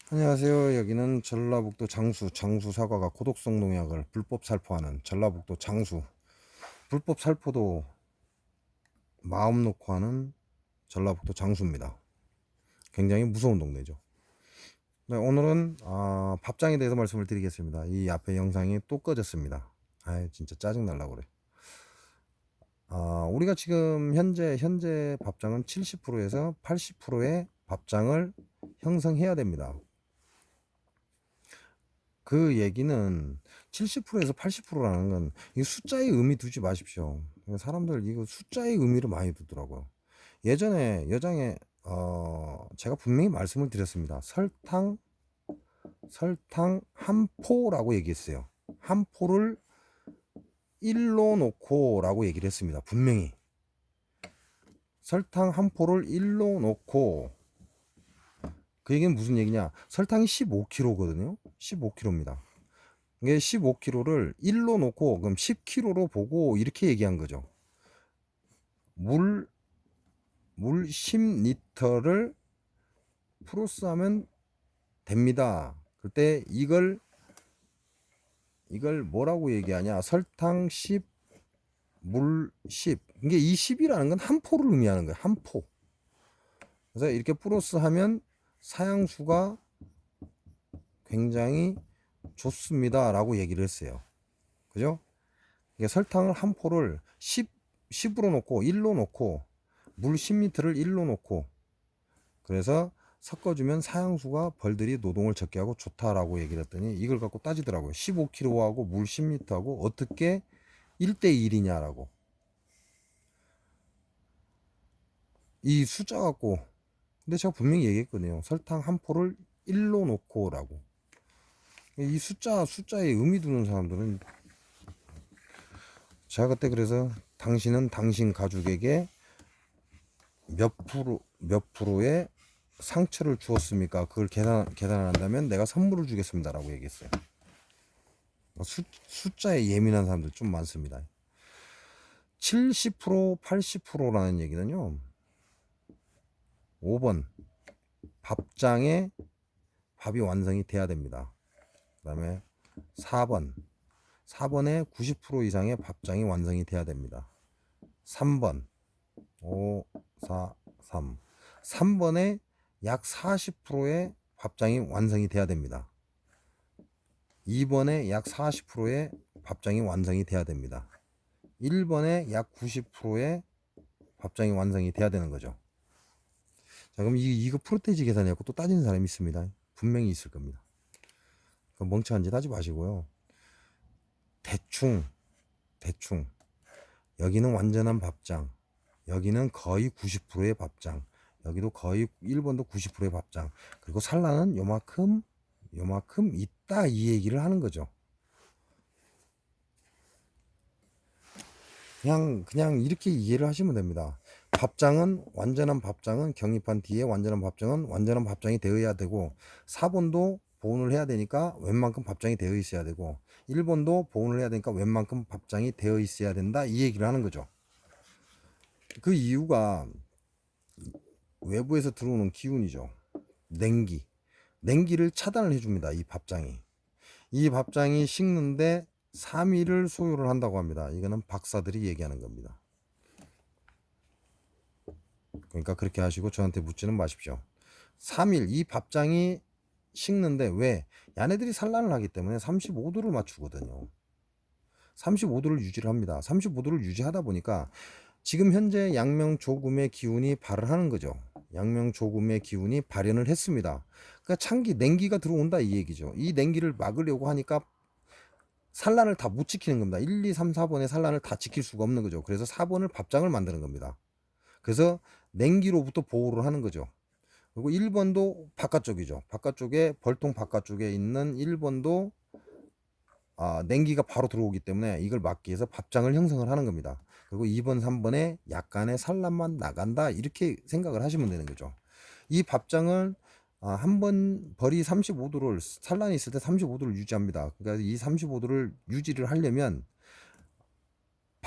안녕하세요. 여기는 전라북도 장수 사과가 고독성 농약을 불법 살포하는 전라북도 장수. 불법 살포도 마음 놓고 하는 전라북도 장수입니다. 굉장히 무서운 동네죠. 네, 오늘은 밥장에 대해서 말씀을 드리겠습니다. 이 앞에 영상이 또 꺼졌습니다. 진짜 짜증 날라 그래. 우리가 지금 현재 밥장은 70%에서 80%의 밥장을 형성해야 됩니다. 그 얘기는 70%에서 80%라는 건 이 숫자의 의미 두지 마십시오. 사람들 이거 숫자의 의미를 많이 두더라고요. 예전에 여장에 제가 분명히 말씀을 드렸습니다. 설탕 한 포라고 얘기했어요. 한 포를 1로 놓고라고 얘기를 했습니다. 분명히 설탕 한 포를 1로 놓고, 그 얘기는 무슨 얘기냐? 설탕이 15kg거든요. 15kg입니다. 이게 15kg를 1로 놓고 그럼 10kg로 보고 이렇게 얘기한 거죠. 물 10리터를 프로스하면 됩니다. 그때 이걸 뭐라고 얘기하냐? 설탕 10, 물 10. 이게 이 10이라는 건 한 포를 의미하는 거예요. 한 포. 그래서 이렇게 플러스하면 사양수가 굉장히 좋습니다라고 얘기를 했어요. 그죠? 이게 설탕을 한 포를 10으로 놓고 1로 놓고 물 10리터를 1로 놓고, 그래서 섞어주면 사양수가 벌들이 노동을 적게 하고 좋다라고 얘기를 했더니 이걸 갖고 따지더라고요. 15kg하고 물 10리터하고 어떻게 1대1이냐라고. 이 숫자 갖고. 근데 제가 분명히 얘기했거든요. 설탕 한 포를 1로 놓고라고. 이 숫자에 의미 두는 사람들은, 제가 그때 그래서 당신은 당신 가족에게 몇 프로의 상처를 주었습니까? 그걸 계산한다면 내가 선물을 주겠습니다라고 얘기했어요. 숫자에 예민한 사람들 좀 많습니다. 70%, 80%라는 얘기는요. 5번 밥장에 밥이 완성이 돼야 됩니다. 그 다음에 4번에 90% 이상의 밥장이 완성이 돼야 됩니다. 3번 5, 4, 3 3번에 약 40%의 밥장이 완성이 돼야 됩니다. 2번에 약 40%의 밥장이 완성이 돼야 됩니다. 1번에 약 90%의 밥장이 완성이 돼야 되는 거죠. 자, 그럼 이거 프로테이지 계산해갖고 또 따지는 사람이 있습니다. 분명히 있을 겁니다. 멍청한 짓 하지 마시고요. 대충 여기는 완전한 밥장, 여기는 거의 90%의 밥장, 여기도 거의 1번도 90%의 밥장, 그리고 산란은 요만큼 있다, 이 얘기를 하는 거죠. 그냥 이렇게 이해를 하시면 됩니다. 완전한 밥장은 경입한 뒤에 완전한 밥장이 되어야 되고, 4번도 보온을 해야 되니까 웬만큼 밥장이 되어 있어야 되고, 1번도 보온을 해야 되니까 웬만큼 밥장이 되어 있어야 된다, 이 얘기를 하는 거죠. 그 이유가 외부에서 들어오는 기운이죠. 냉기를 차단을 해줍니다. 이 밥장이 식는데 3일을 소요를 한다고 합니다. 이거는 박사들이 얘기하는 겁니다. 그러니까 그렇게 하시고 저한테 묻지는 마십시오. 3일 이 밥장이 식는데, 왜? 야네들이 산란을 하기 때문에 35도를 맞추거든요. 35도를 유지를 합니다. 35도를 유지하다 보니까 지금 현재 양명조금의 기운이 발현하는 거죠. 양명조금의 기운이 발현을 했습니다. 그러니까 냉기가 들어온다, 이 얘기죠. 이 냉기를 막으려고 하니까 산란을 다 못 지키는 겁니다. 1, 2, 3, 4번의 산란을 다 지킬 수가 없는 거죠. 그래서 4번을 밥장을 만드는 겁니다. 그래서 냉기로부터 보호를 하는 거죠. 그리고 1번도 바깥쪽이죠. 벌통 바깥쪽에 있는 1번도 냉기가 바로 들어오기 때문에 이걸 막기 위해서 밥장을 형성을 하는 겁니다. 그리고 2번, 3번에 약간의 산란만 나간다, 이렇게 생각을 하시면 되는 거죠. 이 밥장은 한번 벌이 35도를, 산란이 있을 때 35도를 유지합니다. 그러니까 이 35도를 유지를 하려면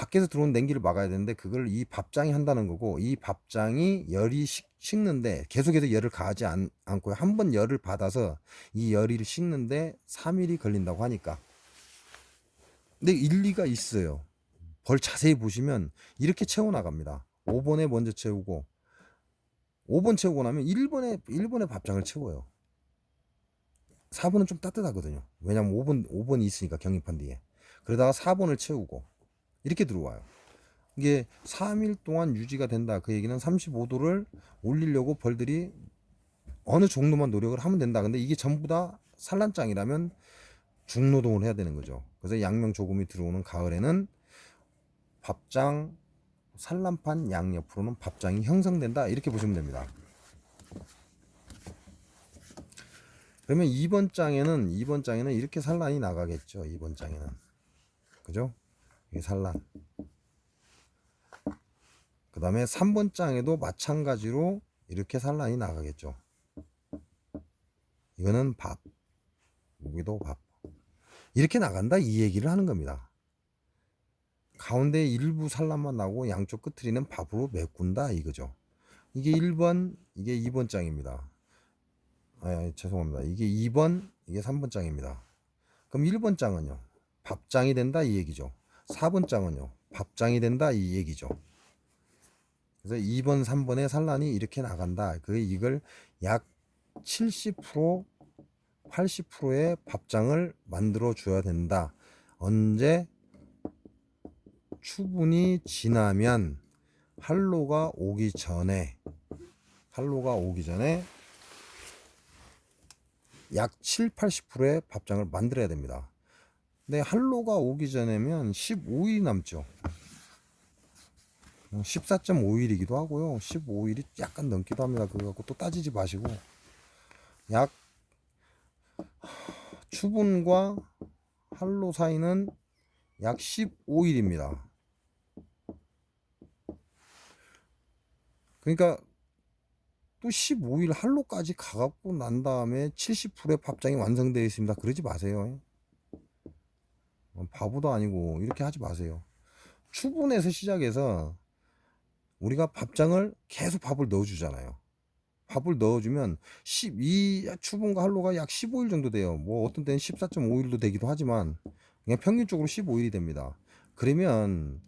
밖에서 들어오는 냉기를 막아야 되는데 그걸 이 밥장이 한다는 거고, 이 밥장이 열이 식는데 계속해서 열을 가하지 않고요. 한 번 열을 받아서 이 열을 식는데 3일이 걸린다고 하니까. 근데 일리가 있어요. 벌 자세히 보시면 이렇게 채워 나갑니다. 5번에 먼저 채우고 5번 채우고 나면 1번에 밥장을 채워요. 4번은 좀 따뜻하거든요. 왜냐면 5번이 있으니까 경입한 뒤에. 그러다가 4번을 채우고 이렇게 들어와요. 이게 3일 동안 유지가 된다. 그 얘기는 35도를 올리려고 벌들이 어느 정도만 노력을 하면 된다. 근데 이게 전부 다 산란장이라면 중노동을 해야 되는 거죠. 그래서 양명 조금이 들어오는 가을에는 밥장, 산란판 양옆으로는 밥장이 형성된다. 이렇게 보시면 됩니다. 그러면 2번 장에는 이렇게 산란이 나가겠죠. 2번 장에는. 그죠? 이게 산란. 그 다음에 3번 장에도 마찬가지로 이렇게 산란이 나가겠죠. 이거는 밥. 여기도 밥. 이렇게 나간다. 이 얘기를 하는 겁니다. 가운데 일부 산란만 나오고 양쪽 끝트리는 밥으로 메꾼다. 이거죠. 이게 1번, 이게 2번 장입니다. 죄송합니다. 이게 2번, 이게 3번 장입니다. 그럼 1번 장은요? 밥장이 된다. 이 얘기죠. 4번 장은요? 밥장이 된다. 이 얘기죠. 그래서 2번, 3번의 산란이 이렇게 나간다. 이걸 약 70%, 80%의 밥장을 만들어 줘야 된다. 언제? 추분이 지나면 한로가 오기 전에 약 7, 80%의 밥장을 만들어야 됩니다. 근데 한로가 오기 전에면 15일이 남죠. 14.5일이기도 하고요. 15일이 약간 넘기도 합니다. 그거 갖고 또 따지지 마시고 약 추분과 한로 사이는 약 15일입니다. 그러니까 또 15일 한로까지 가갖고 난 다음에 70%의 밥장이 완성되어 있습니다. 그러지 마세요. 바보도 아니고 이렇게 하지 마세요. 추분에서 시작해서 우리가 밥장을 계속 밥을 넣어주잖아요. 밥을 넣어주면 이 추분과 한로가 약 15일 정도 돼요. 뭐 어떤 때는 14.5일도 되기도 하지만 그냥 평균적으로 15일이 됩니다. 그러면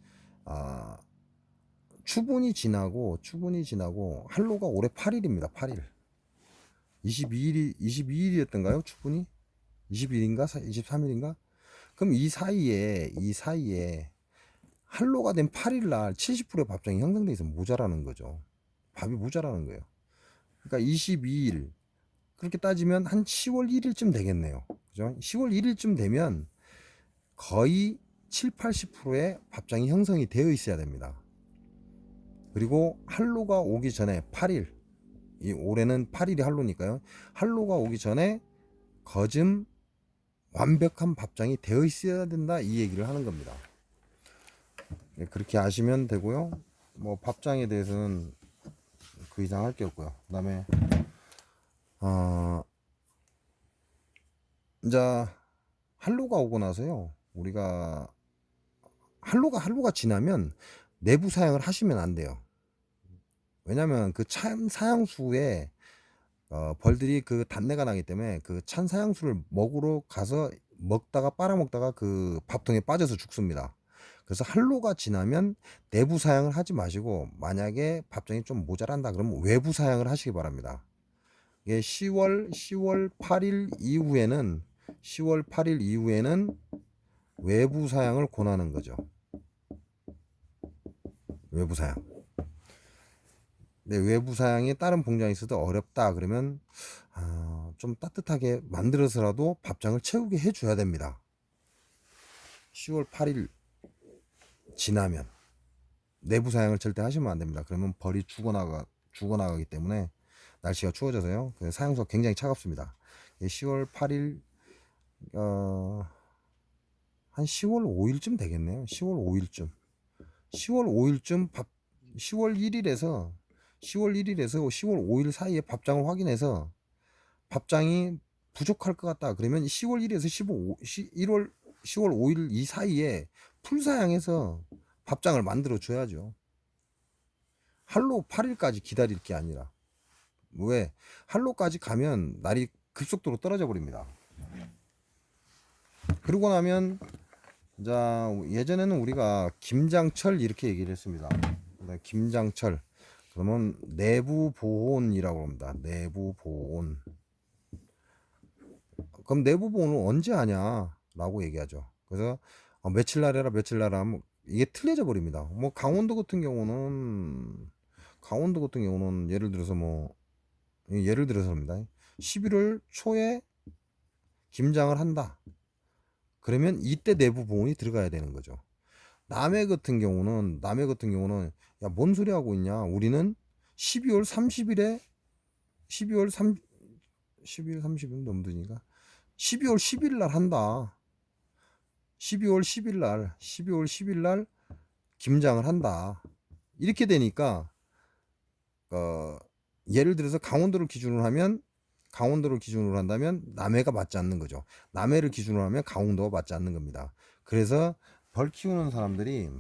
추분이 지나고 한로가 올해 8일입니다. 8일. 22일이었던가요? 추분이? 20일인가? 23일인가? 그럼 이 사이에 한로가 된 8일 날 70%의 밥장이 형성돼 있으면 모자라는 거죠. 밥이 모자라는 거예요. 그러니까 22일. 그렇게 따지면 한 10월 1일쯤 되겠네요. 그죠? 10월 1일쯤 되면 거의 7, 80%의 밥장이 형성이 되어 있어야 됩니다. 그리고 한로가 오기 전에 8일, 올해는 8일이 한로니까요. 한로가 오기 전에 거즘 완벽한 밥장이 되어 있어야 된다. 이 얘기를 하는 겁니다. 그렇게 아시면 되고요. 뭐 밥장에 대해서는 그 이상 할 게 없고요. 그 다음에 이제 한로가 오고 나서요. 우리가 한로가 지나면 내부 사양을 하시면 안 돼요. 왜냐면 그 찬 사양수에 벌들이 그 단내가 나기 때문에 그 찬 사양수를 먹으러 가서 빨아먹다가 그 밥통에 빠져서 죽습니다. 그래서 한로가 지나면 내부 사양을 하지 마시고 만약에 밥장이 좀 모자란다 그러면 외부 사양을 하시기 바랍니다. 이게 10월 8일 이후에는 외부 사양을 권하는 거죠. 외부 사양. 근데 외부 사양이 다른 봉장이 있어도 어렵다 그러면 좀 따뜻하게 만들어서라도 밥장을 채우게 해줘야 됩니다. 10월 8일 지나면 내부 사양을 절대 하시면 안 됩니다. 그러면 벌이 죽어나가기 때문에 날씨가 추워져서요. 사양수가 굉장히 차갑습니다. 10월 8일 한 10월 5일쯤 되겠네요. 10월 5일쯤 10월 1일에서 10월 5일 사이에 밥장을 확인해서 밥장이 부족할 것 같다. 그러면 10월 1일에서 10월 5일 이 사이에 풀사양해서 밥장을 만들어 줘야죠. 할로 8일까지 기다릴 게 아니라. 왜? 할로까지 가면 날이 급속도로 떨어져 버립니다. 그러고 나면 자, 예전에는 우리가 김장철 이렇게 얘기를 했습니다. 김장철. 그러면 내부 보온이라고 합니다. 내부 보온. 그럼 내부 보온을 언제 하냐라고 얘기하죠. 그래서 며칠 날 해라 며칠 날 하면 이게 틀려져 버립니다. 뭐 강원도 같은 경우는 예를 들어서입니다. 11월 초에 김장을 한다. 그러면 이때 내부 보온이 들어가야 되는 거죠. 남해 같은 경우는 야, 뭔 소리 하고 있냐? 우리는 12월 30일에 12월 3 12월 30일 넘드니까 12월 10일 날 한다. 12월 10일 날 김장을 한다. 이렇게 되니까 예를 들어서 강원도를 기준으로 한다면 남해가 맞지 않는 거죠. 남해를 기준으로 하면 강원도가 맞지 않는 겁니다. 그래서 벌 키우는 사람들이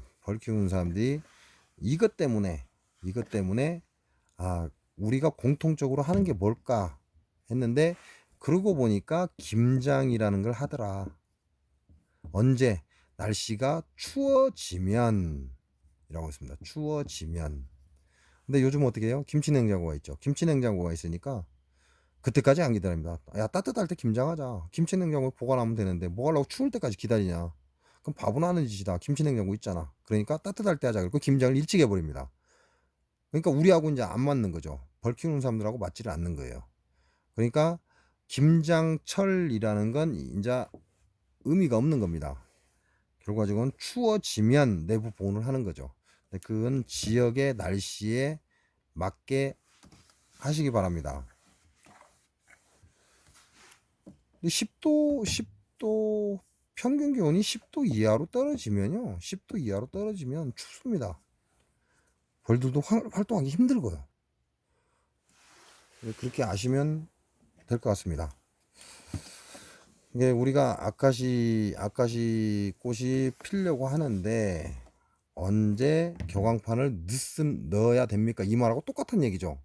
이것 때문에 우리가 공통적으로 하는 게 뭘까 했는데 그러고 보니까 김장이라는 걸 하더라. 언제? 날씨가 추워지면 이라고 했습니다. 추워지면. 근데 요즘 어떻게 해요? 김치냉장고가 있죠. 김치냉장고가 있으니까 그때까지 안 기다립니다. 야, 따뜻할 때 김장하자. 김치냉장고에 보관하면 되는데 뭐 하려고 추울 때까지 기다리냐. 그럼 바보나 하는 짓이다. 김치냉장고 있잖아. 그러니까 따뜻할 때 하자. 그리고 김장을 일찍 해버립니다. 그러니까 우리하고 이제 안 맞는 거죠. 벌 키우는 사람들하고 맞지를 않는 거예요. 그러니까 김장철이라는 건 이제 의미가 없는 겁니다. 결과적으로는 추워지면 내부 보온을 하는 거죠. 그건 지역의 날씨에 맞게 하시기 바랍니다. 10도 평균 기온이 10도 이하로 떨어지면요. 10도 이하로 떨어지면 춥습니다. 벌들도 활동하기 힘들고요. 그렇게 아시면 될 것 같습니다. 이게 우리가 아카시 꽃이 피려고 하는데 언제 격앙판을 넣어야 됩니까? 이 말하고 똑같은 얘기죠.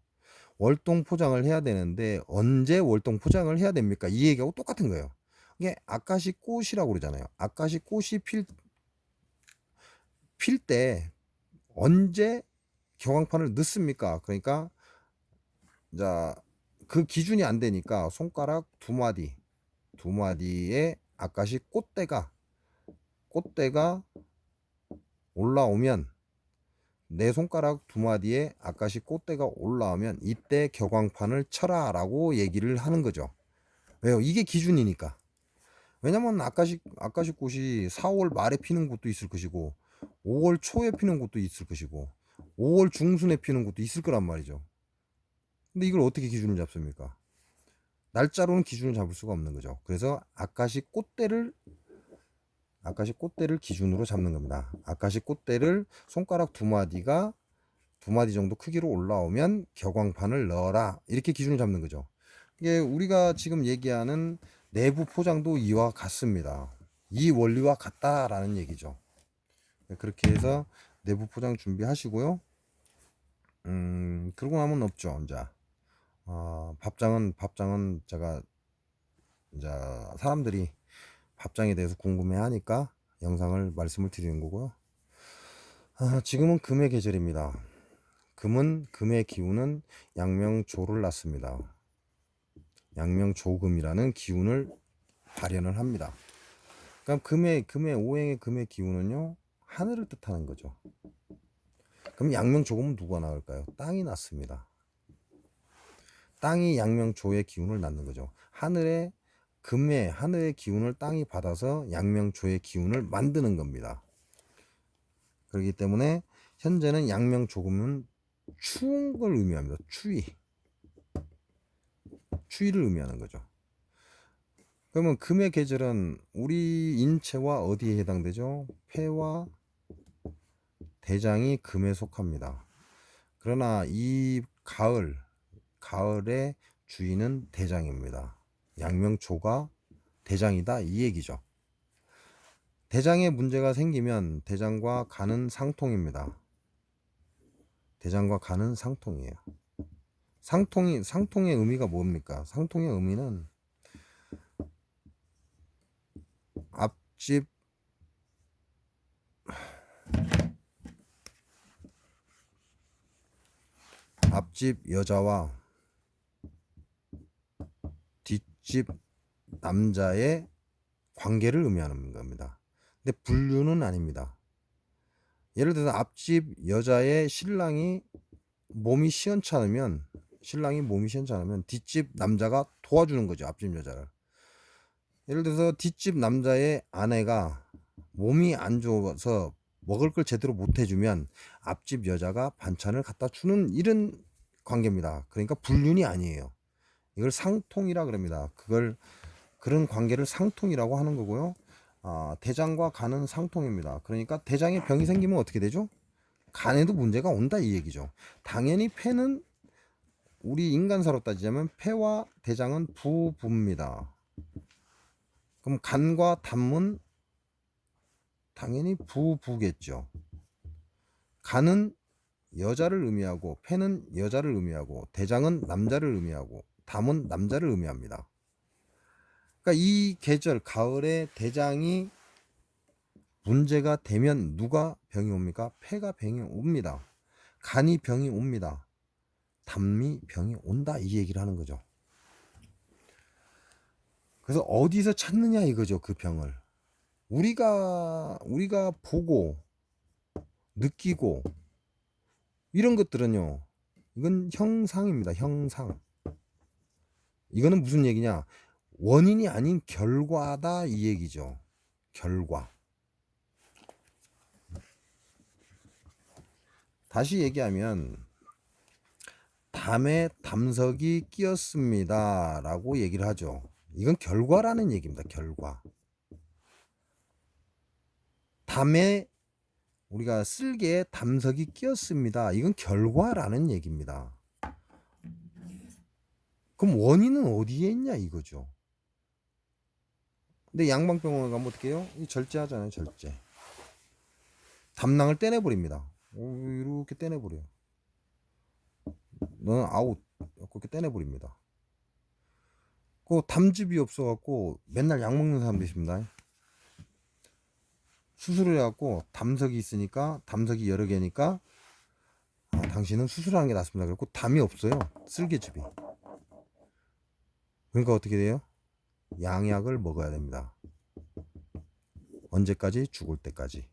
월동 포장을 해야 되는데 언제 월동 포장을 해야 됩니까? 이 얘기하고 똑같은 거예요. 이게 아카시 꽃이라고 그러잖아요. 아카시 꽃이 필 때 언제 격앙판을 넣습니까? 그러니까 자, 그 기준이 안 되니까 손가락 두 마디에 아카시 꽃대가 올라오면 내 손가락 두 마디에 아카시 꽃대가 올라오면 이때 격앙판을 쳐라 라고 얘기를 하는 거죠. 왜요? 이게 기준이니까. 왜냐면 아카시 꽃이 4월 말에 피는 곳도 있을 것이고 5월 초에 피는 곳도 있을 것이고 5월 중순에 피는 곳도 있을 거란 말이죠. 근데 이걸 어떻게 기준을 잡습니까? 날짜로는 기준을 잡을 수가 없는 거죠. 그래서 아카시 꽃대를 기준으로 잡는 겁니다. 아카시 꽃대를 손가락 두 마디 정도 크기로 올라오면 격광판을 넣어라. 이렇게 기준을 잡는 거죠. 이게 우리가 지금 얘기하는 내부 포장도 이와 같습니다. 이 원리와 같다라는 얘기죠. 그렇게 해서 내부 포장 준비하시고요. 그러고 나면 없죠. 이제 밥장은 제가 이제 사람들이 밥장에 대해서 궁금해하니까 영상을 말씀을 드리는 거고요. 지금은 금의 계절입니다. 금의 기운은 양명조를 낳습니다. 양명조금이라는 기운을 발현을 합니다. 그러니까 오행의 금의 기운은요 하늘을 뜻하는 거죠. 그럼 양명조금은 누가 낳을까요? 땅이 낳습니다. 땅이 양명조의 기운을 낳는 거죠. 하늘의 기운을 땅이 받아서 양명조의 기운을 만드는 겁니다. 그렇기 때문에 현재는 양명조금은 추운 걸 의미합니다. 추위를 의미하는 거죠. 그러면 금의 계절은 우리 인체와 어디에 해당되죠? 폐와 대장이 금에 속합니다. 그러나 이 가을의 주인은 대장입니다. 양명조가 대장이다 이 얘기죠. 대장에 문제가 생기면 대장과 간은 상통입니다. 대장과 간은 상통이에요. 상통의 의미가 뭡니까? 상통의 의미는 앞집 여자와 뒷집 남자의 관계를 의미하는 겁니다. 근데 분류는 아닙니다. 예를 들어서 앞집 여자의 신랑이 몸이 시원찮으면 뒷집 남자가 도와주는 거죠. 앞집 여자를. 예를 들어서 뒷집 남자의 아내가 몸이 안 좋아서 먹을 걸 제대로 못 해주면 앞집 여자가 반찬을 갖다 주는 이런 관계입니다. 그러니까 불륜이 아니에요. 이걸 상통이라 그럽니다. 그런 관계를 상통이라고 하는 거고요. 대장과 간은 상통입니다. 그러니까 대장에 병이 생기면 어떻게 되죠? 간에도 문제가 온다 이 얘기죠. 당연히 폐는 우리 인간사로 따지자면 폐와 대장은 부부입니다. 그럼 간과 담은 당연히 부부겠죠. 간은 여자를 의미하고 폐는 여자를 의미하고 대장은 남자를 의미하고 담은 남자를 의미합니다. 그러니까 이 계절 가을에 대장이 문제가 되면 누가 병이 옵니까? 폐가 병이 옵니다. 간이 병이 옵니다. 담이 병이 온다 이 얘기를 하는 거죠. 그래서 어디서 찾느냐 이거죠. 그 병을 우리가 보고 느끼고 이런 것들은요, 이건 형상입니다. 형상. 이거는 무슨 얘기냐? 원인이 아닌 결과다 이 얘기죠. 결과. 다시 얘기하면 담에 담석이 끼었습니다 라고 얘기를 하죠. 이건 결과라는 얘기입니다. 결과. 담에 우리가 쓸개에 담석이 끼었습니다. 이건 결과라는 얘기입니다. 그럼 원인은 어디에 있냐 이거죠. 근데 양방병원에 가면 어떻게 해요? 절제하잖아요. 절제. 담낭을 떼내버립니다. 이렇게 떼내버려요. 너는 아웃. 그렇게 떼내버립니다. 그 담즙이 없어갖고 맨날 약 먹는 사람도 있습니다. 수술을 해갖고 담석이 있으니까 담석이 여러 개니까 당신은 수술하는 게 낫습니다. 그리고 담이 없어요. 쓸개즙이. 그러니까 어떻게 돼요? 양약을 먹어야 됩니다. 언제까지? 죽을 때까지.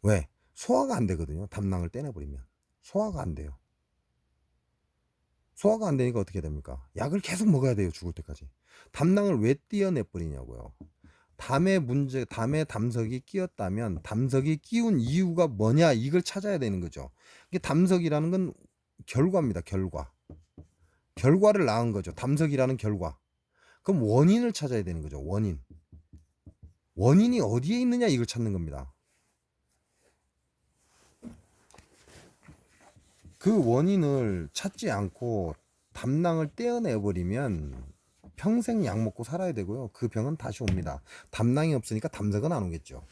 왜? 소화가 안 되거든요. 담낭을 떼내버리면. 소화가 안 돼요. 소화가 안 되니까 어떻게 됩니까? 약을 계속 먹어야 돼요. 죽을 때까지. 담낭을 왜 떼어내버리냐고요. 담에 담석이 끼었다면 담석이 끼운 이유가 뭐냐 이걸 찾아야 되는 거죠. 이게 담석이라는 건 결과입니다. 결과를 낳은 거죠. 담석이라는 결과. 그럼 원인을 찾아야 되는 거죠. 원인이 어디에 있느냐 이걸 찾는 겁니다. 그 원인을 찾지 않고 담낭을 떼어내버리면 평생 약 먹고 살아야 되고요. 그 병은 다시 옵니다. 담낭이 없으니까 담석은 안 오겠죠.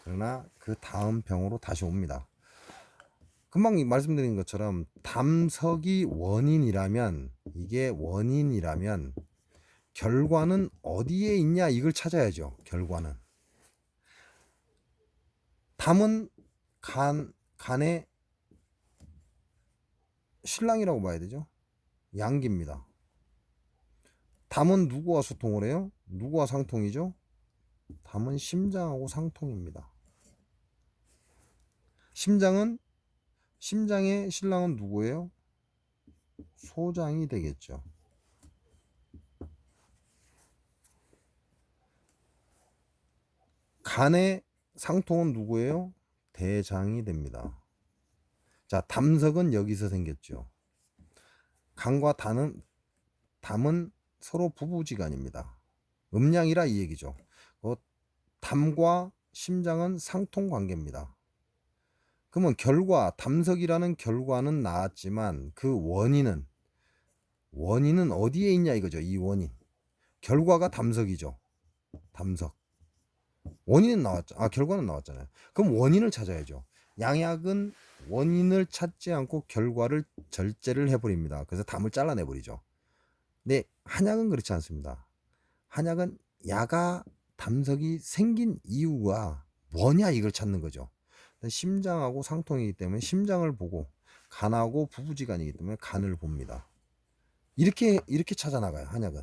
그러나 그 다음 병으로 다시 옵니다. 금방 말씀드린 것처럼 담석이 원인이라면 결과는 어디에 있냐 이걸 찾아야죠. 결과는. 담은 간의 신랑이라고 봐야 되죠. 양기입니다. 담은 누구와 소통을 해요? 누구와 상통이죠? 담은 심장하고 상통입니다. 심장의 신랑은 누구예요? 소장이 되겠죠. 간의 상통은 누구예요? 대장이 됩니다. 자, 담석은 여기서 생겼죠. 간과 담은 서로 부부지간입니다. 음양이라 이 얘기죠. 담과 심장은 상통 관계입니다. 그러면 담석이라는 결과는 나왔지만 그 원인은 어디에 있냐 이거죠. 이 원인. 결과가 담석이죠. 담석. 원인은 결과는 나왔잖아요. 그럼 원인을 찾아야죠. 양약은 원인을 찾지 않고 결과를 절제를 해버립니다. 그래서 담을 잘라내버리죠. 근데 한약은 그렇지 않습니다. 한약은 야가 담석이 생긴 이유가 뭐냐 이걸 찾는 거죠. 심장하고 상통이기 때문에 심장을 보고, 간하고 부부지간이기 때문에 간을 봅니다. 이렇게 찾아 나가요, 한약은.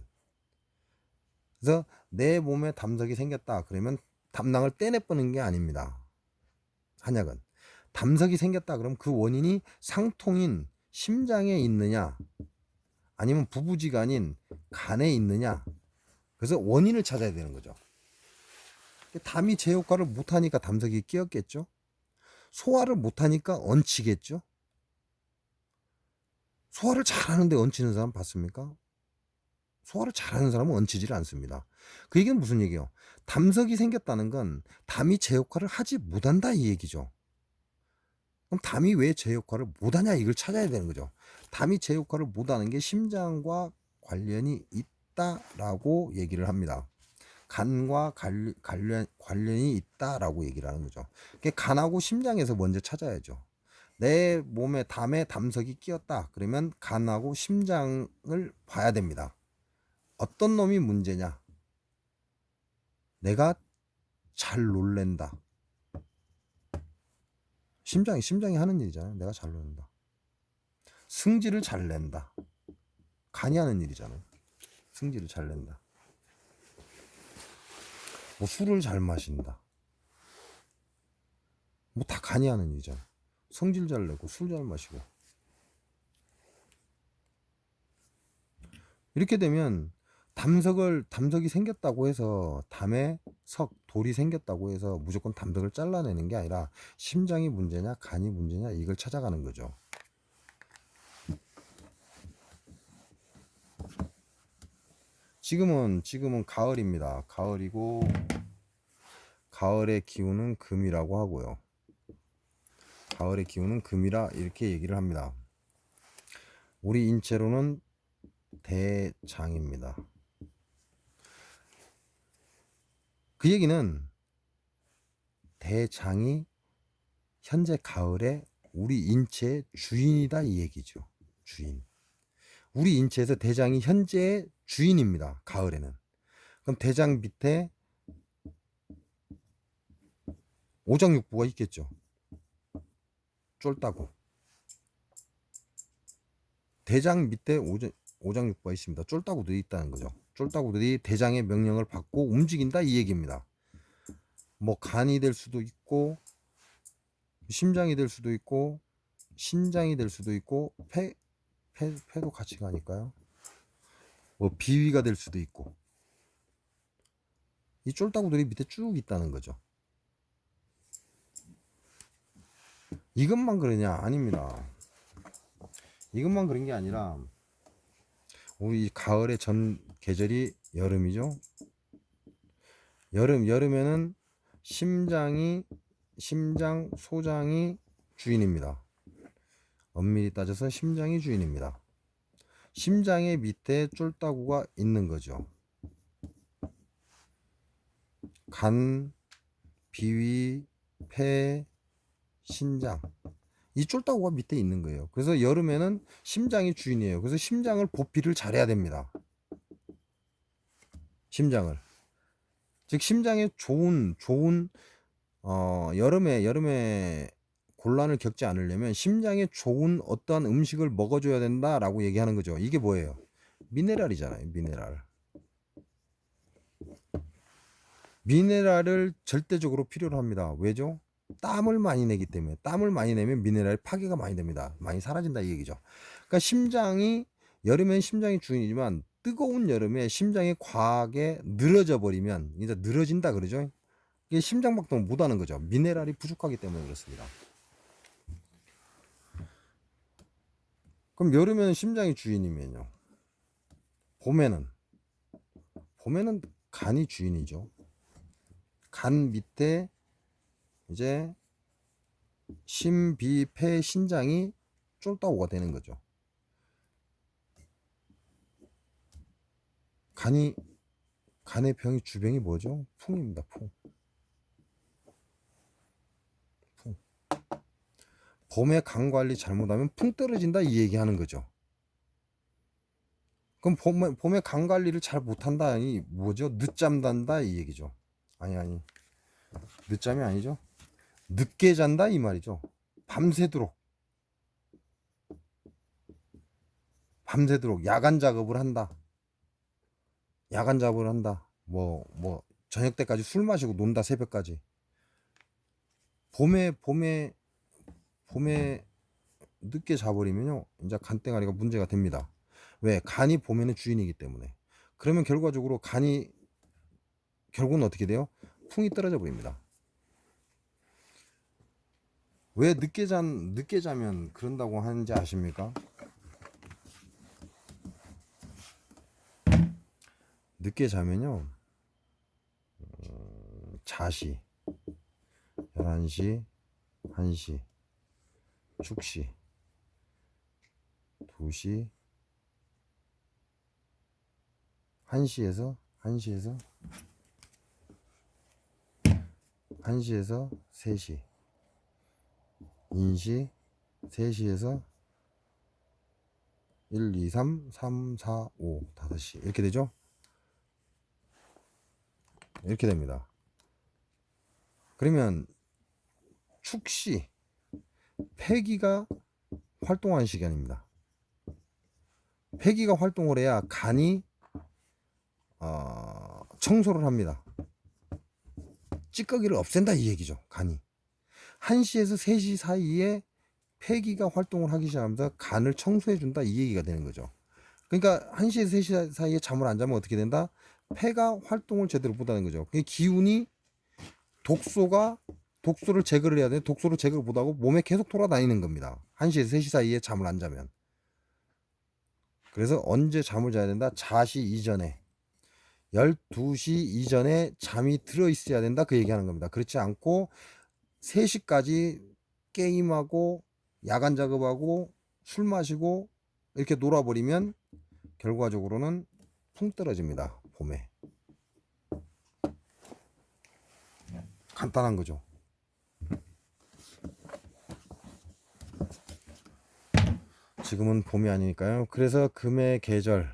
그래서 내 몸에 담석이 생겼다 그러면 담낭을 떼내버리는 게 아닙니다. 한약은 담석이 생겼다 그러면 그 원인이 상통인 심장에 있느냐 아니면 부부지간인 간에 있느냐, 그래서 원인을 찾아야 되는 거죠. 담이 제 역할을 못하니까 담석이 끼었겠죠. 소화를 못하니까 얹히겠죠. 소화를 잘하는데 얹히는 사람 봤습니까? 소화를 잘하는 사람은 얹히질 않습니다. 그 얘기는 무슨 얘기예요? 담석이 생겼다는 건 담이 제 역할을 하지 못한다 이 얘기죠. 그럼 담이 왜 제 역할을 못하냐 이걸 찾아야 되는 거죠. 담이 제 역할을 못하는 게 심장과 관련이 있다라고 얘기를 합니다. 간과 관련이 있다라고 얘기를 하는 거죠. 간하고 심장에서 먼저 찾아야죠. 내 몸에 담에 담석이 끼었다 그러면 간하고 심장을 봐야 됩니다. 어떤 놈이 문제냐? 내가 잘 놀랜다. 심장이 하는 일이잖아요. 내가 잘 놀랜다. 승질을 잘 낸다. 간이 하는 일이잖아요. 승질을 잘 낸다. 뭐 술을 잘 마신다. 뭐 다 간이 하는 일이잖아요. 성질 잘 내고 술 잘 마시고. 이렇게 되면 담석이 생겼다고 해서 담에 돌이 생겼다고 해서 무조건 담석을 잘라내는 게 아니라 심장이 문제냐 간이 문제냐 이걸 찾아가는 거죠. 지금은 가을입니다. 가을이고 가을의 기운은 금이라고 하고요. 가을의 기운은 금이라 이렇게 얘기를 합니다. 우리 인체로는 대장입니다. 그 얘기는 대장이 현재 가을에 우리 인체의 주인이다 이 얘기죠. 주인. 우리 인체에서 대장이 현재의 주인입니다. 가을에는. 그럼 대장 밑에 오장육부가 있겠죠. 쫄다구. 대장 밑에 오장육부가 있습니다. 쫄다구들이 있다는 거죠. 쫄다구들이 대장의 명령을 받고 움직인다 이 얘기입니다. 뭐 간이 될 수도 있고 심장이 될 수도 있고 신장이 될 수도 있고 폐도 같이 가니까요. 뭐 비위가 될 수도 있고 이 쫄다구들이 밑에 쭉 있다는 거죠. 이것만 그러냐? 아닙니다. 이것만 그런 게 아니라 우리 가을의 전 계절이 여름이죠. 여름에는 심장, 소장이 주인입니다. 엄밀히 따져서 심장이 주인입니다. 심장의 밑에 쫄다구가 있는 거죠. 간, 비위, 폐, 신장. 이 쫄다구가 밑에 있는 거예요. 그래서 여름에는 심장이 주인이에요. 그래서 심장을 보필을 잘해야 됩니다. 심장을. 즉 심장에 좋은 여름에 곤란을 겪지 않으려면 심장에 좋은 어떠한 음식을 먹어줘야 된다라고 얘기하는 거죠. 이게 뭐예요? 미네랄이잖아요. 미네랄을 절대적으로 필요로 합니다. 왜죠? 땀을 많이 내기 때문에. 땀을 많이 내면 미네랄 파괴가 많이 됩니다. 많이 사라진다 이 얘기죠. 그러니까 여름엔 심장이 주인이지만 뜨거운 여름에 심장이 과하게 늘어져 버리면 이제 늘어진다 그러죠. 이게 심장박동을 못하는 거죠. 미네랄이 부족하기 때문에 그렇습니다. 그럼 여름에는 심장이 주인이면요. 봄에는 간이 주인이죠. 간 밑에 이제 심비폐 신장이 쫄다구가 되는 거죠. 간의 병이 주병이 뭐죠? 풍입니다. 풍. 봄에 간 관리 잘못하면 풍 떨어진다 이 얘기하는 거죠. 그럼 봄에 간 관리를 잘 못한다 이 뭐죠? 늦잠 잔다 이 얘기죠. 아니 늦잠이 아니죠. 늦게 잔다 이 말이죠. 밤새도록 야간 작업을 한다. 야간 작업을 한다. 뭐 저녁 때까지 술 마시고 논다 새벽까지. 봄에 늦게 자버리면요 이제 간땡아리가 문제가 됩니다. 왜? 간이 봄에는 주인이기 때문에. 그러면 결과적으로 간이 결국은 어떻게 돼요? 풍이 떨어져 버립니다. 왜 늦게 자면 그런다고 하는지 아십니까? 늦게 자면요 자시 11시 1시 축시 2시 1시에서 3시 인시 3시에서 1, 2, 3, 4, 5, 5시 이렇게 되죠? 이렇게 됩니다. 그러면 축시 폐기가 활동하는 시간입니다. 폐기가 활동을 해야 간이 청소를 합니다. 찌꺼기를 없앤다 이 얘기죠. 간이 1시에서 3시 사이에 폐기가 활동을 하기 시작하면서 간을 청소해준다 이 얘기가 되는 거죠. 그러니까 1시에서 3시 사이에 잠을 안 자면 어떻게 된다? 폐가 활동을 제대로 못하는 거죠. 기운이 독소를 제거를 해야 되는데 독소를 제거를 못하고 몸에 계속 돌아다니는 겁니다. 1시에서 3시 사이에 잠을 안 자면. 그래서 언제 잠을 자야 된다? 자시 이전에 12시 이전에 잠이 들어 있어야 된다 그 얘기하는 겁니다. 그렇지 않고 3시까지 게임하고 야간 작업하고 술 마시고 이렇게 놀아버리면 결과적으로는 풍 떨어집니다. 봄에. 간단한 거죠. 지금은 봄이 아니니까요. 그래서 금의 계절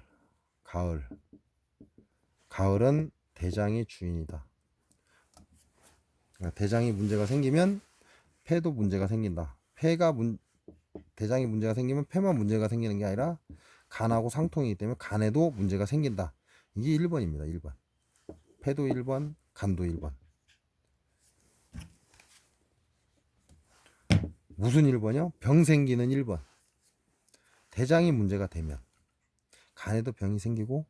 가을은 대장이 주인이다. 대장이 문제가 생기면 폐도 문제가 생긴다. 대장이 문제가 생기면 폐만 문제가 생기는 게 아니라 간하고 상통이기 때문에 간에도 문제가 생긴다. 이게 1번입니다. 1번. 폐도 1번, 간도 1번. 무슨 1번이요? 병 생기는 1번. 대장이 문제가 되면 간에도 병이 생기고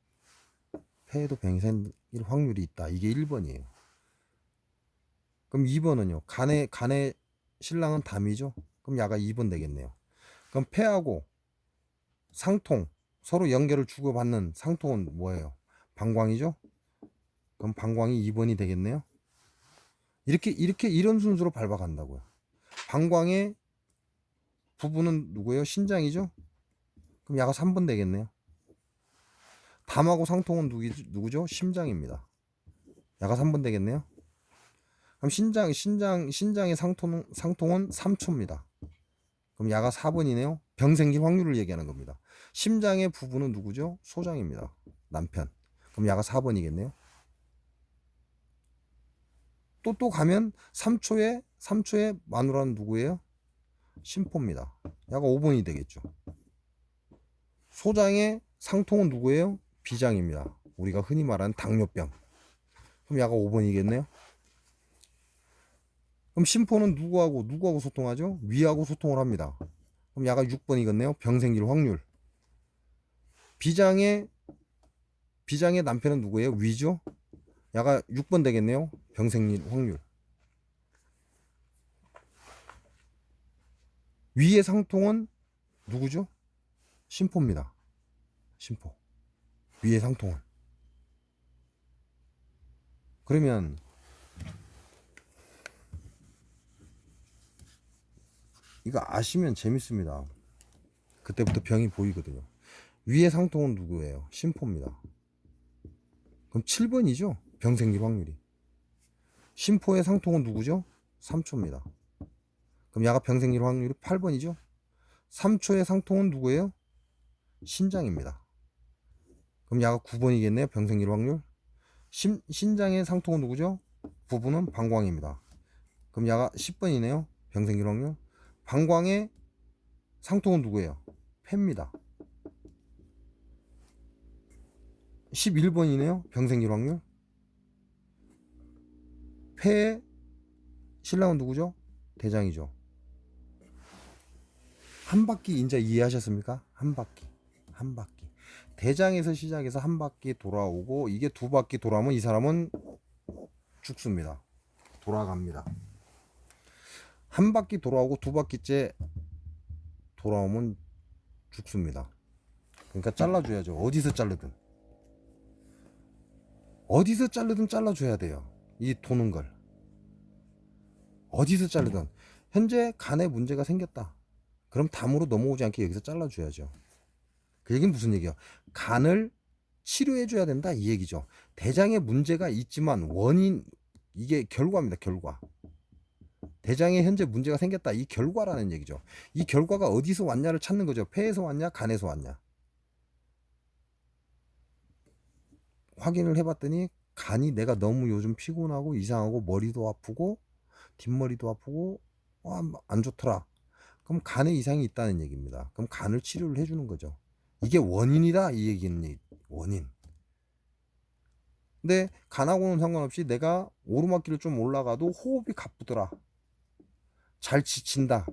폐에도 병이 생길 확률이 있다. 이게 1번이에요. 그럼 2번은요? 간에 신랑은 담이죠? 그럼 야가 2번 되겠네요. 그럼 폐하고 상통 서로 연결을 주고받는 상통은 뭐예요? 방광이죠? 그럼 방광이 2번이 되겠네요. 이런 순서로 밟아간다고요. 방광의 부부는 누구예요? 신장이죠? 그럼 야가 3번 되겠네요. 담하고 상통은 누구죠? 심장입니다. 야가 3번 되겠네요. 그럼 신장의 상통은 3초입니다. 그럼 야가 4번이네요. 병 생길 확률을 얘기하는 겁니다. 심장의 부부는 누구죠? 소장입니다. 남편. 그럼 야가 4번이겠네요. 또 가면 3초에 마누라는 누구예요? 심포입니다. 야가 5번이 되겠죠. 소장의 상통은 누구예요? 비장입니다. 우리가 흔히 말하는 당뇨병. 그럼 야가 5번이겠네요. 그럼 심포는 누구하고 소통하죠? 위하고 소통을 합니다. 그럼 야가 6번이겠네요. 병 생길 확률. 비장의 남편은 누구예요? 위죠? 야가 6번 되겠네요. 병 생길 확률. 위의 상통은 누구죠? 심포입니다. 심포. 위의 상통은. 그러면 이거 아시면 재밌습니다. 그때부터 병이 보이거든요. 위의 상통은 누구예요? 심포입니다. 그럼 7번이죠? 병 생길 확률이. 심포의 상통은 누구죠? 3초입니다. 그럼 야가 병생일 확률이 8번이죠. 3초의 상통은 누구예요? 신장입니다. 그럼 야가 9번이겠네요. 병생일 확률. 신장의 상통은 누구죠? 부부는 방광입니다. 그럼 야가 10번이네요. 병생일 확률. 방광의 상통은 누구예요? 폐입니다. 11번이네요. 병생일 확률. 폐의 신랑은 누구죠? 대장이죠. 한 바퀴 이제 이해하셨습니까? 한 바퀴. 한 바퀴. 대장에서 시작해서 한 바퀴 돌아오고 이게 두 바퀴 돌아오면 이 사람은 죽습니다. 돌아갑니다. 한 바퀴 돌아오고 두 바퀴째 돌아오면 죽습니다. 그러니까 잘라줘야죠. 어디서 자르든. 어디서 자르든 잘라줘야 돼요. 이 도는 걸. 어디서 자르든. 현재 간에 문제가 생겼다. 그럼 담으로 넘어오지 않게 여기서 잘라줘야죠. 그 얘기는 무슨 얘기야? 간을 치료해줘야 된다 이 얘기죠. 대장에 문제가 있지만 원인 이게 결과입니다. 결과. 대장에 현재 문제가 생겼다 이 결과라는 얘기죠. 이 결과가 어디서 왔냐를 찾는 거죠. 폐에서 왔냐 간에서 왔냐. 확인을 해봤더니 간이 내가 너무 요즘 피곤하고 이상하고 머리도 아프고 뒷머리도 아프고 안 좋더라. 그럼 간에 이상이 있다는 얘기입니다. 그럼 간을 치료를 해주는 거죠. 이게 원인이다 이 얘기는 원인. 근데 간하고는 상관없이 내가 오르막길을 좀 올라가도 호흡이 가쁘더라. 잘 지친다.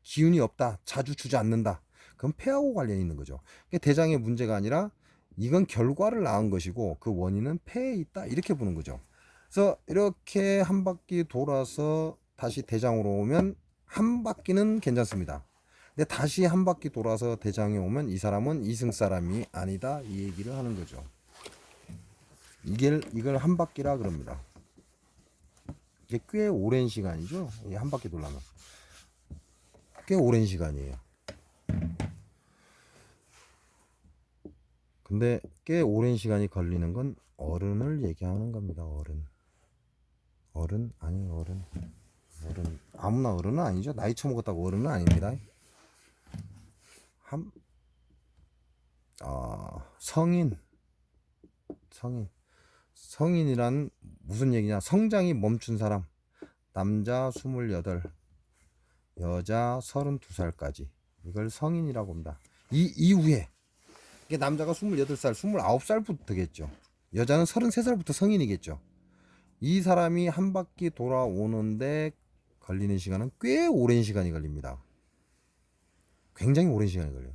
기운이 없다. 자주 주저앉는다. 그럼 폐하고 관련이 있는 거죠. 대장의 문제가 아니라 이건 결과를 낳은 것이고 그 원인은 폐에 있다. 이렇게 보는 거죠. 그래서 이렇게 한 바퀴 돌아서 다시 대장으로 오면 한 바퀴는 괜찮습니다. 근데 다시 한 바퀴 돌아서 대장에 오면 이 사람은 이승 사람이 아니다. 이 얘기를 하는 거죠. 이걸 한 바퀴라 그럽니다. 이게 꽤 오랜 시간이죠. 한 바퀴 돌려면 꽤 오랜 시간이에요. 근데 꽤 오랜 시간이 걸리는 건 어른을 얘기하는 겁니다. 어른 아니 어른 아무나 어른은 아니죠. 나이 처먹었다고 어른은 아닙니다. 성인이란 무슨 얘기냐? 성장이 멈춘 사람. 남자 28, 여자 32살까지. 이걸 성인이라고 합니다. 이 이후에 이게 남자가 28살, 29살부터겠죠. 여자는 33살부터 성인이겠죠. 이 사람이 한 바퀴 돌아오는데 걸리는 시간은 꽤 오랜 시간이 걸립니다. 굉장히 오랜 시간이 걸려요.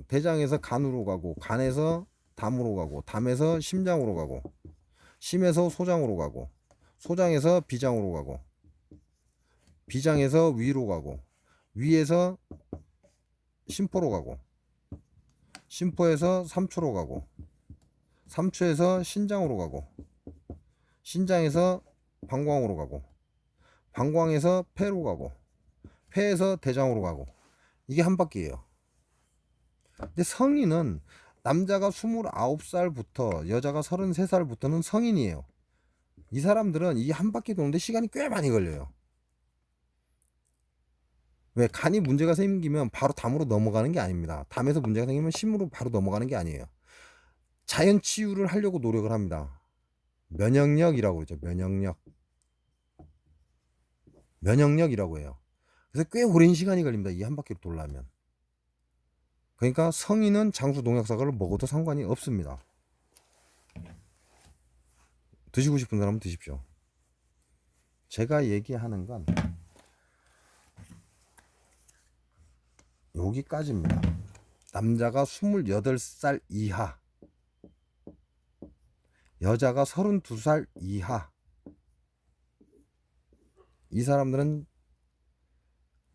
대장에서 간으로 가고, 간에서 담으로 가고, 담에서 심장으로 가고, 심에서 소장으로 가고, 소장에서 비장으로 가고, 비장에서 위로 가고, 위에서 심포로 가고, 심포에서 삼초로 가고, 삼초에서 신장으로 가고, 신장에서 방광으로 가고, 방광에서 폐로 가고, 폐에서 대장으로 가고. 이게 한 바퀴예요. 근데 성인은 남자가 29살부터 여자가 33살부터는 성인이에요. 이 사람들은 이 한 바퀴 도는데 시간이 꽤 많이 걸려요. 왜? 간이 문제가 생기면 바로 담으로 넘어가는 게 아닙니다. 담에서 문제가 생기면 심으로 바로 넘어가는 게 아니에요. 자연 치유를 하려고 노력을 합니다. 면역력이라고 그러죠. 면역력이라고 해요. 그래서 꽤 오랜 시간이 걸립니다. 이 한 바퀴를 돌려면. 그러니까 성인은 장수 농약사과를 먹어도 상관이 없습니다. 드시고 싶은 사람은 드십시오. 제가 얘기하는 건 여기까지입니다. 남자가 28살 이하, 여자가 32살 이하. 이 사람들은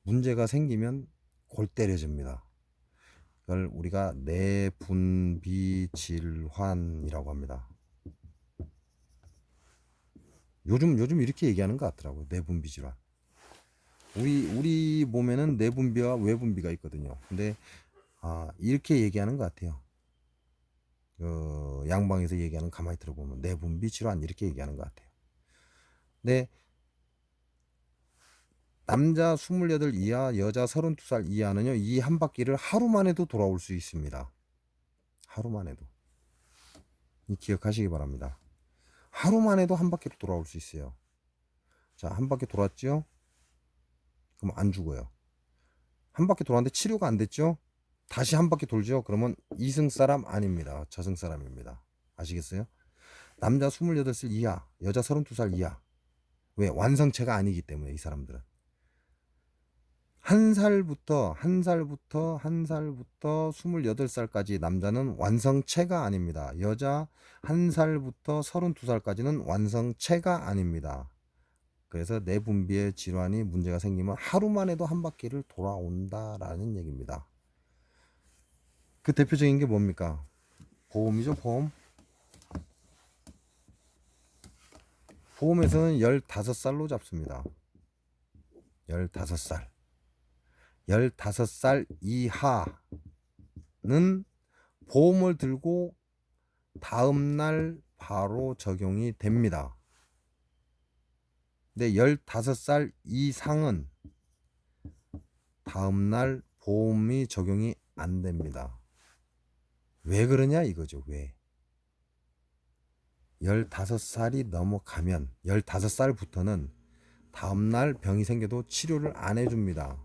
문제가 생기면 골 때려집니다. 그걸 우리가 내분비 질환이라고 합니다. 요즘 이렇게 얘기하는 것 같더라고요. 내분비 질환. 우리 몸에는 내분비와 외분비가 있거든요. 근데 이렇게 얘기하는 것 같아요. 양방에서 얘기하는 가만히 들어보면 내분비 질환 이렇게 얘기하는 것 같아요. 근데 남자 28 이하, 여자 32살 이하는요, 이 한 바퀴를 하루만 해도 돌아올 수 있습니다. 하루만 해도. 이 기억하시기 바랍니다. 하루만 해도 한 바퀴로 돌아올 수 있어요. 자, 한 바퀴 돌았죠? 그럼 안 죽어요. 한 바퀴 돌았는데 치료가 안 됐죠? 다시 한 바퀴 돌죠? 그러면 이승 사람 아닙니다. 저승 사람입니다. 아시겠어요? 남자 28살 이하, 여자 32살 이하. 왜? 완성체가 아니기 때문에 이 사람들은. 한 살부터 28살까지 남자는 완성체가 아닙니다. 여자 1살부터 32살까지는 완성체가 아닙니다. 그래서 내분비의 질환이 문제가 생기면 하루만 해도 한 바퀴를 돌아온다라는 얘기입니다. 그 대표적인 게 뭡니까? 보험이죠, 보험. 보험에서는 15살로 잡습니다. 15살. 15살 이하는 보험을 들고 다음날 바로 적용이 됩니다. 근데 15살 이상은 다음날 보험이 적용이 안 됩니다. 왜 그러냐 이거죠. 왜? 15살이 넘어가면 15살부터는 다음날 병이 생겨도 치료를 안 해줍니다.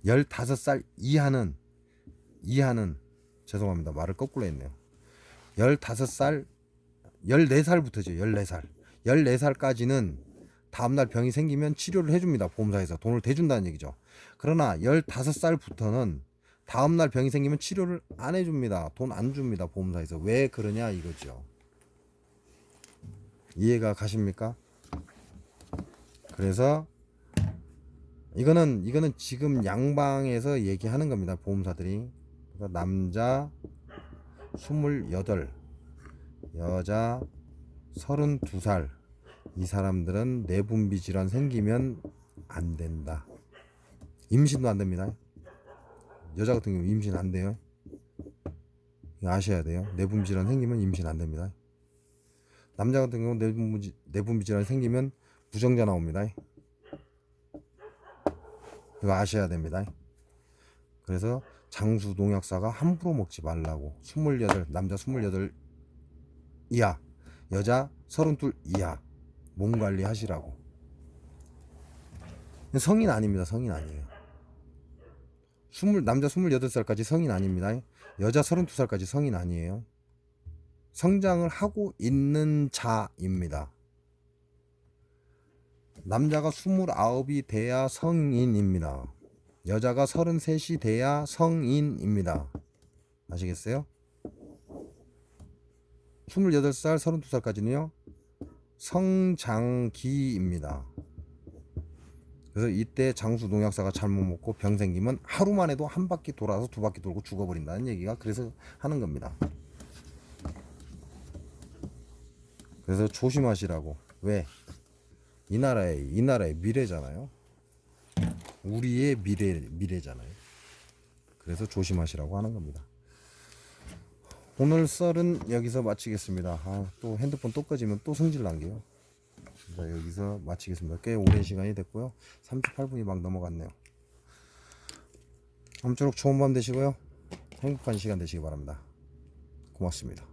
15살 이하는 죄송합니다. 말을 거꾸로 했네요. 15살 14살부터죠. 14살 14살까지는 다음날 병이 생기면 치료를 해줍니다. 보험사에서 돈을 대준다는 얘기죠. 그러나 15살부터는 다음날 병이 생기면 치료를 안 해줍니다. 돈 안 줍니다. 보험사에서. 왜 그러냐 이거죠. 이해가 가십니까? 그래서 이거는 지금 양방에서 얘기하는 겁니다. 보험사들이. 그래서 남자 28, 여자 32살 이 사람들은 내분비 질환 생기면 안 된다. 임신도 안 됩니다. 여자 같은 경우 임신 안 돼요. 아셔야 돼요. 내분비 질환 생기면 임신 안 됩니다. 남자 같은 경우 내분비 질환 생기면 부정자 나옵니다. 이거 아셔야 됩니다. 그래서 장수 농약사가 함부로 먹지 말라고. 28 남자 28 이하, 여자 32 이하 몸 관리 하시라고. 성인 아닙니다. 성인 아니에요. 남자 28살까지 성인 아닙니다. 여자 32살까지 성인 아니에요. 성장을 하고 있는 자입니다. 남자가 29이 돼야 성인입니다. 여자가 33이 돼야 성인입니다. 아시겠어요? 28살, 32살까지는요 성장기입니다. 그래서 이때 장수 농약사가 잘못 먹고 병 생기면 하루만 해도 한 바퀴 돌아서 두 바퀴 돌고 죽어버린다는 얘기가 그래서 하는 겁니다. 그래서 조심하시라고. 왜? 이 나라의 미래잖아요. 우리의 미래잖아요. 그래서 조심하시라고 하는 겁니다. 오늘 썰은 여기서 마치겠습니다. 또 핸드폰 또 꺼지면 또 성질 난게요. 자, 여기서 마치겠습니다. 꽤 오랜 시간이 됐고요. 38분이 막 넘어갔네요. 아무쪼록 좋은 밤 되시고요. 행복한 시간 되시기 바랍니다. 고맙습니다.